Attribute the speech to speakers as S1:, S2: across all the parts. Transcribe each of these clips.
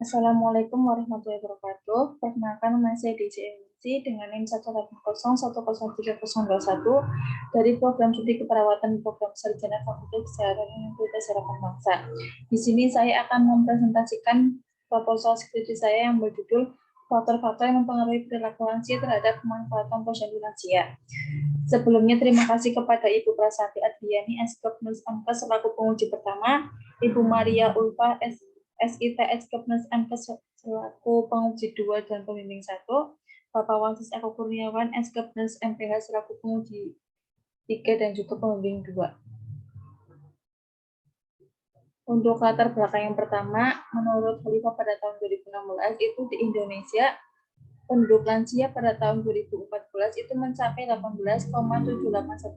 S1: Assalamualaikum warahmatullahi wabarakatuh. Perkenalkan, nama saya DJMC dengan NIM 18010303021 dari program studi keperawatan program sarjana Fakultas Kesehatan Universitas Harapan Bangsa. Di sini saya akan mempresentasikan proposal skripsi saya yang berjudul faktor-faktor yang mempengaruhi perilaku lansia terhadap pemanfaatan posyandu lansia. Sebelumnya, terima kasih kepada Ibu Prasanti Adriani, S.Kopnus MK selaku penguji pertama, Ibu Maria Ulfa, SITS Kopnus MK selaku penguji 2 dan pembimbing 1, Bapak Wasis Eko Kurniawan, S.Kopnus MPH selaku penguji 3 dan juga pembimbing 2. Untuk latar belakang yang pertama, menurut Khalifah pada tahun 2016 itu di Indonesia penduduk lansia pada tahun 2014 itu mencapai 18,781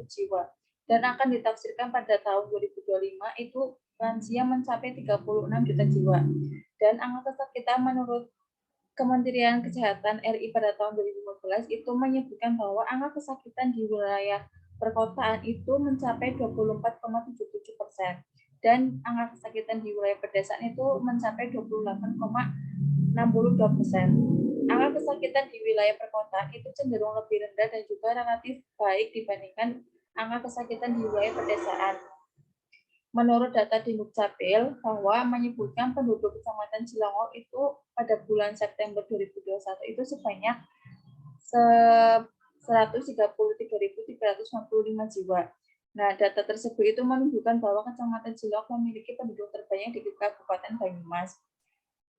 S1: jiwa dan akan ditafsirkan pada tahun 2025 itu lansia mencapai 36 juta jiwa. Dan angka kesakitan menurut Kementerian Kesehatan RI pada tahun 2015 itu menyebutkan bahwa angka kesakitan di wilayah perkotaan itu mencapai 24,77% dan angka kesakitan di wilayah pedesaan itu mencapai 28,62%. Angka kesakitan di wilayah perkotaan itu cenderung lebih rendah dan juga relatif baik dibandingkan angka kesakitan di wilayah pedesaan. Menurut data di Dukcapil bahwa menyebutkan penduduk Kecamatan Cilongok itu pada bulan September 2021 itu sebanyak 133.355 jiwa. Nah, data tersebut itu menunjukkan bahwa Kecamatan Cilongok memiliki penduduk terbanyak di Kabupaten Banyumas.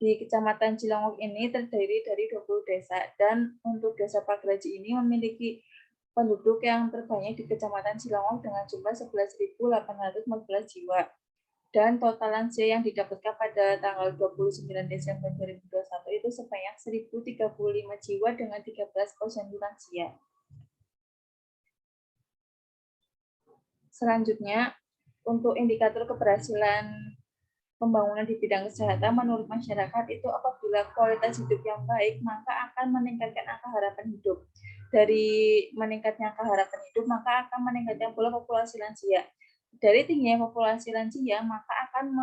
S1: Di Kecamatan Cilongok ini terdiri dari 20 desa dan untuk Desa Pagraji ini memiliki penduduk yang terbanyak di Kecamatan Cilongok dengan jumlah 11.814 jiwa. Dan total lansia yang didapatkan pada tanggal 29 Desember 2021 itu sebanyak 1.035 jiwa dengan 13 posyandu lansia. Selanjutnya, untuk indikator keberhasilan pembangunan di bidang kesehatan menurut masyarakat itu apabila kualitas hidup yang baik maka akan meningkatkan angka harapan hidup. Dari meningkatnya angka harapan hidup maka akan meningkatkan pula populasi lansia. Dari tingginya populasi lansia maka akan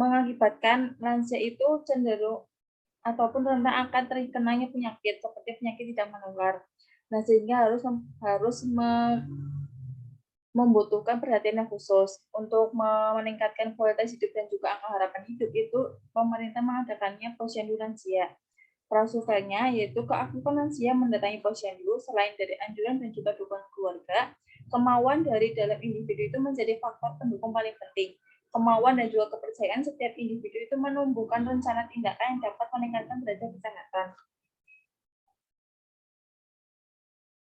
S1: mengakibatkan lansia itu cenderung ataupun rendah akan terkenanya penyakit seperti penyakit tidak menular. Nah, sehingga harus membutuhkan perhatian yang khusus untuk meningkatkan kualitas hidup dan juga angka harapan hidup itu pemerintah mengadakannya posyandu lansia. Prosurveinya yaitu keaktifan lansia mendatangi posyandu selain dari anjuran dan juga dukungan keluarga, kemauan dari dalam individu itu menjadi faktor pendukung paling penting. Kemauan dan juga kepercayaan setiap individu itu menumbuhkan rencana tindakan yang dapat meningkatkan derajat kesehatan.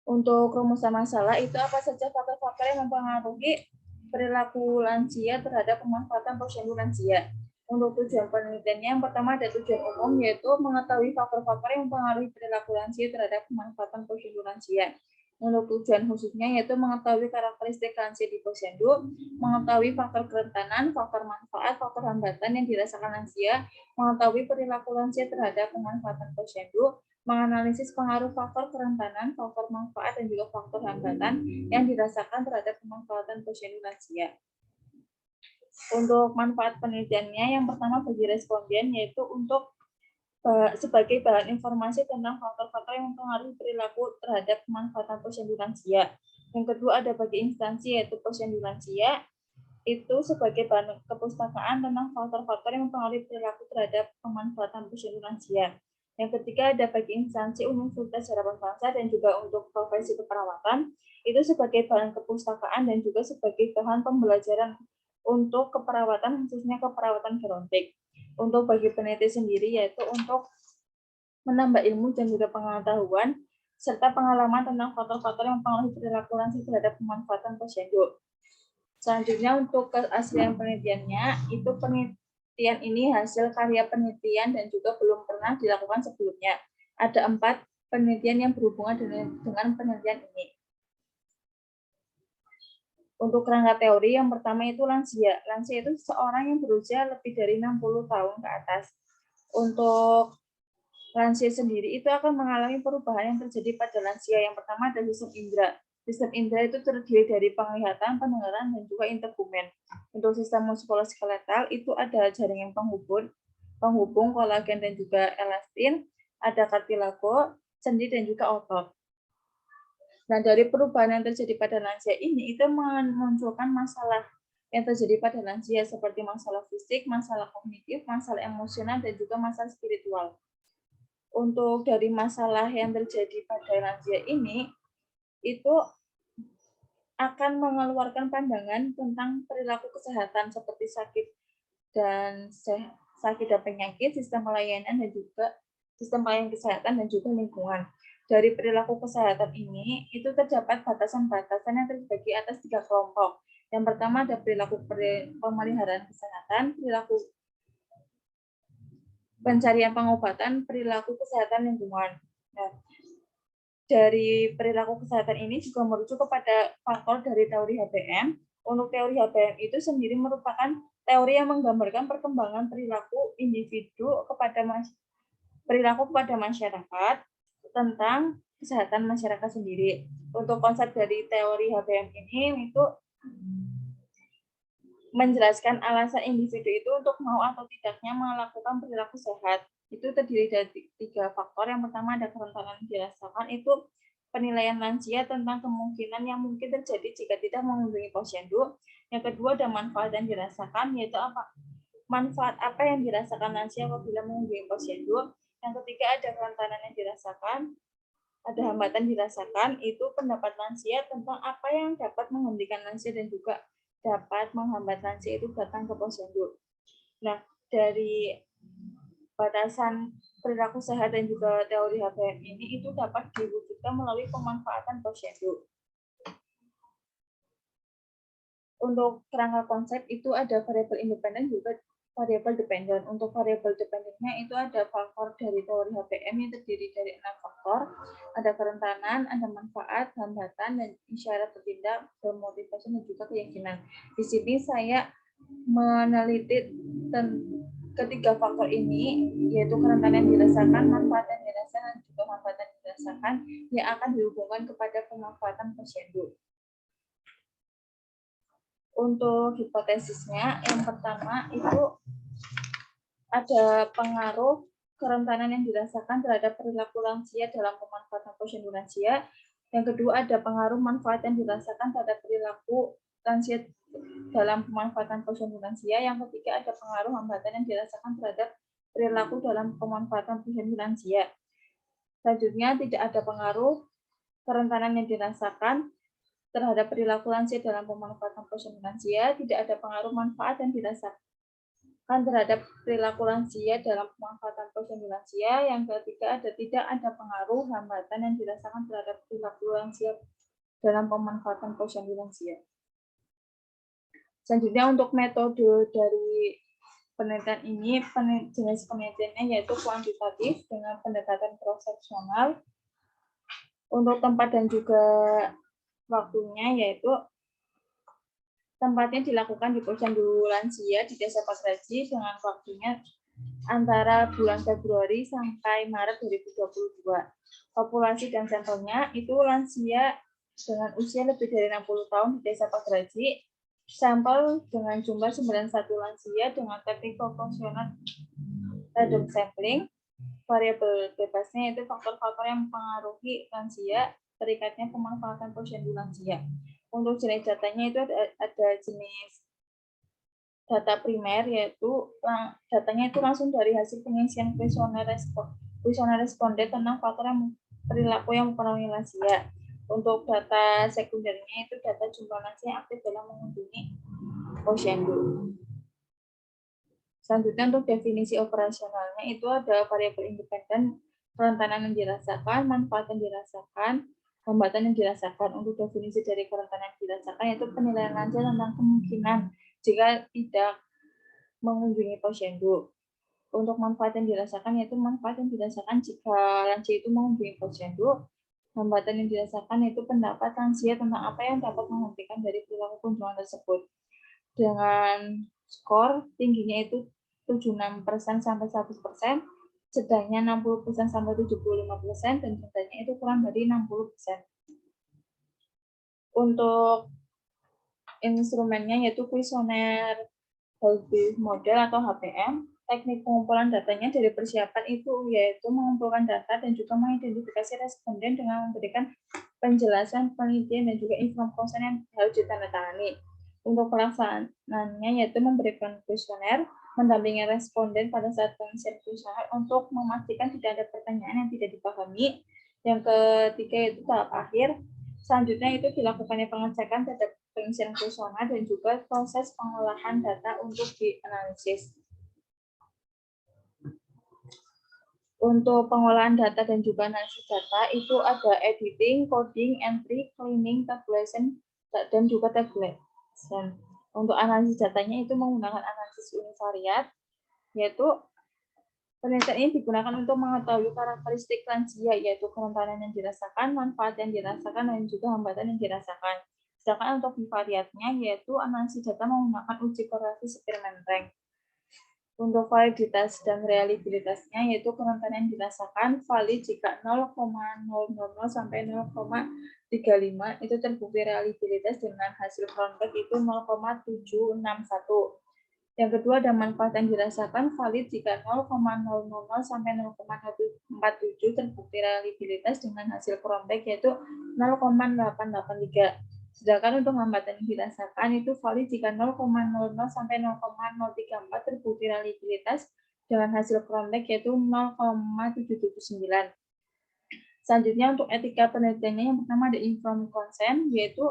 S1: Untuk rumusan masalah itu apa saja faktor-faktor yang mempengaruhi perilaku lansia terhadap pemanfaatan posyandu lansia. Untuk tujuan penelitiannya yang pertama ada tujuan umum yaitu mengetahui faktor-faktor yang mempengaruhi perilaku lansia terhadap pemanfaatan posyandu lansia. Untuk tujuan khususnya yaitu mengetahui karakteristik lansia di posyandu, mengetahui faktor kerentanan, faktor manfaat, faktor hambatan yang dirasakan lansia, mengetahui perilaku lansia terhadap pemanfaatan posyandu, menganalisis pengaruh faktor kerentanan, faktor manfaat, dan juga faktor hambatan yang dirasakan terhadap pemanfaatan posyandu lansia. Untuk manfaat penelitiannya, yang pertama bagi responden yaitu untuk sebagai bahan informasi tentang faktor-faktor yang mempengaruhi perilaku terhadap pemanfaatan posyandu lansia. Yang kedua ada bagi instansi yaitu posyandu lansia itu sebagai bahan kepustakaan tentang faktor-faktor yang mempengaruhi perilaku terhadap pemanfaatan posyandu lansia. Yang ketiga ada bagi instansi Universitas Harapan Bangsa dan juga untuk profesi keperawatan itu sebagai bahan kepustakaan dan juga sebagai bahan pembelajaran untuk keperawatan khususnya keperawatan gerontik. Untuk bagi peneliti sendiri yaitu untuk menambah ilmu dan juga pengetahuan serta pengalaman tentang faktor-faktor yang mempengaruhi perilaku lansia terhadap pemanfaatan posyandu. Selanjutnya untuk keaslian penelitiannya itu penelitian ini hasil karya penelitian dan juga belum pernah dilakukan sebelumnya. Ada 4 penelitian yang berhubungan dengan penelitian ini. Untuk kerangka teori yang pertama itu lansia. Lansia itu seseorang yang berusia lebih dari 60 tahun ke atas. Untuk lansia sendiri itu akan mengalami perubahan yang terjadi pada lansia. Yang pertama ada sistem indera. Sistem indera itu terdiri dari penglihatan, pendengaran, dan juga integumen. Untuk sistem muskuloskeletal itu ada jaringan penghubung, kolagen dan juga elastin, ada kartilago, sendi dan juga otot. Nah, dari perubahan yang terjadi pada lansia ini itu memunculkan masalah yang terjadi pada lansia seperti masalah fisik, masalah kognitif, masalah emosional, dan juga masalah spiritual. Untuk dari masalah yang terjadi pada lansia ini, itu akan mengeluarkan pandangan tentang perilaku kesehatan seperti sakit dan penyakit, sistem pelayanan dan juga sistem pelayanan kesehatan dan juga lingkungan. Dari perilaku kesehatan ini itu terdapat batasan-batasan yang terbagi atas 3 kelompok. Yang pertama ada perilaku pemeliharaan kesehatan, perilaku pencarian pengobatan, perilaku kesehatan lingkungan. Nah, dari perilaku kesehatan ini juga merujuk kepada faktor dari teori HBM. Untuk teori HBM itu sendiri merupakan teori yang menggambarkan perkembangan perilaku individu kepada masyarakat tentang kesehatan masyarakat sendiri. Untuk konsep dari teori HBM ini itu menjelaskan alasan individu itu untuk mau atau tidaknya melakukan perilaku sehat. Itu terdiri dari 3 faktor. Yang pertama ada kerentanan yang dirasakan, itu penilaian lansia tentang kemungkinan yang mungkin terjadi jika tidak mengunjungi posyandu. Yang kedua ada manfaat yang dirasakan, yaitu manfaat apa yang dirasakan lansia apabila mengunjungi posyandu. Yang ketiga ada kerentanan yang dirasakan, ada hambatan dirasakan, itu pendapat lansia tentang apa yang dapat menghentikan lansia dan juga dapat menghambat lansia itu datang ke posyandu. Nah, dari batasan perilaku sehat dan juga teori HBM ini itu dapat diwujudkan melalui pemanfaatan posyandu. Untuk kerangka konsep itu ada variabel independen juga variabel dependen. Untuk variabel dependennya itu ada faktor dari teori HBM yang terdiri dari 6 faktor. Ada kerentanan, ada manfaat, hambatan, dan isyarat bertindak, bermotivasi, dan juga keyakinan. Di sini saya meneliti ketiga faktor ini, yaitu kerentanan yang dirasakan, manfaat yang dirasakan, dan juga hambatan yang dirasakan, yang akan dihubungkan kepada pemanfaatan posyandu. Untuk hipotesisnya, yang pertama itu ada pengaruh kerentanan yang dirasakan terhadap perilaku lansia dalam pemanfaatan posyandu lansia. Yang kedua ada pengaruh manfaat yang dirasakan terhadap perilaku lansia dalam pemanfaatan posyandu lansia. Yang ketiga ada pengaruh hambatan yang dirasakan terhadap perilaku dalam pemanfaatan posyandu lansia. Selanjutnya tidak ada pengaruh kerentanan yang dirasakan terhadap perilaku lansia dalam pemanfaatan posyandu lansia, tidak ada pengaruh manfaat yang dirasakan terhadap perilaku lansia dalam pemanfaatan posyandu lansia. Yang ketiga tidak ada pengaruh hambatan yang dirasakan terhadap perilaku lansia dalam pemanfaatan posyandu lansia. Selanjutnya untuk metode dari penelitian ini, jenis penelitiannya yaitu kuantitatif dengan pendekatan cross-seksional. Untuk tempat dan juga waktunya yaitu tempatnya dilakukan di posyandu lansia di Desa Pagraji dengan waktunya antara bulan Februari sampai Maret 2022. Populasi dan sampelnya itu lansia dengan usia lebih dari 60 tahun di Desa Pagraji. Sampel dengan jumlah 91 lansia dengan teknik proporsional random sampling. Variabel bebasnya itu faktor-faktor yang mempengaruhi lansia, terikatnya pemanfaatan posyandu lansia. Untuk jenis datanya itu ada jenis data primer, yaitu datanya itu langsung dari hasil pengisian kuesioner responden tentang faktor yang perilaku yang mempengaruhi lansia. Untuk data sekundernya itu data jumlah lansia yang aktif dalam mengunjungi posyandu. Selanjutnya untuk definisi operasionalnya itu ada variabel independen, kerentanan yang dirasakan, manfaat yang dirasakan, hambatan yang dirasakan. Untuk definisi dari kerentanan yang dirasakan yaitu penilaian lansia tentang kemungkinan jika tidak mengunjungi posyandu. Untuk manfaat yang dirasakan yaitu manfaat yang dirasakan jika lansia itu mengunjungi posyandu. Hambatan yang dirasakan yaitu pendapat lansia tentang apa yang dapat menghentikan dari perilaku kunjungan tersebut. Dengan skor tingginya itu 76% sampai 100%, sedangnya 60% sampai 75%, dan rendahnya itu kurang dari 60%. Untuk instrumennya yaitu kuesioner Helbig model atau HPM. Teknik pengumpulan datanya dari persiapan itu yaitu mengumpulkan data dan juga mengidentifikasi responden dengan memberikan penjelasan penelitian dan juga inform konsen yang harus ditandatangani. Untuk pelaksanaannya yaitu memberikan kuesioner, mendampingi responden pada saat pengisian kuesioner untuk memastikan tidak ada pertanyaan yang tidak dipahami. Yang ketiga yaitu tahap akhir. Selanjutnya itu dilakukannya pengecekan terhadap pengisian kuesioner dan juga proses pengolahan data untuk dianalisis. Untuk pengolahan data dan juga analisis data itu ada editing, coding, entry, cleaning, tabulation, dan juga tabulation. Untuk analisis datanya itu menggunakan analisis univariat, yaitu penelitian ini digunakan untuk mengetahui karakteristik lansia, yaitu kerentanan yang dirasakan, manfaat yang dirasakan, dan juga hambatan yang dirasakan. Sedangkan untuk bivariatnya, yaitu analisis data menggunakan uji korelasi Spearman rank. Untuk validitas dan reliabilitasnya, yaitu kerentanan yang dirasakan valid jika 0,000 sampai 0,35 itu terbukti reliabilitas dengan hasil Cronbach itu 0,761. Yang kedua ada manfaat yang dirasakan valid jika 0,000 sampai 0,47 terbukti reliabilitas dengan hasil Cronbach yaitu 0,883. Sedangkan untuk hambatan yang dirasakan itu valid jika 0,00 sampai 0,034 terbukti reliabilitas dengan hasil Cronbach yaitu 0,779. Selanjutnya untuk etika penelitiannya yang pertama ada informed consent yaitu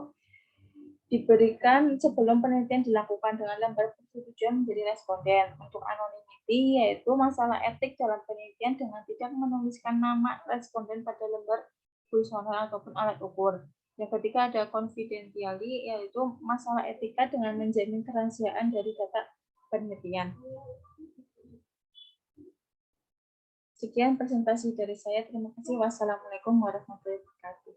S1: diberikan sebelum penelitian dilakukan dengan lembar persetujuan menjadi responden. Untuk anonymity yaitu masalah etik dalam penelitian dengan tidak menuliskan nama responden pada lembar kuesioner ataupun alat ukur. Yang ketiga ada confidentiality yaitu masalah etika dengan menjamin kerahasiaan dari data penelitian. Sekian presentasi dari saya. Terima kasih. Wassalamualaikum warahmatullahi wabarakatuh.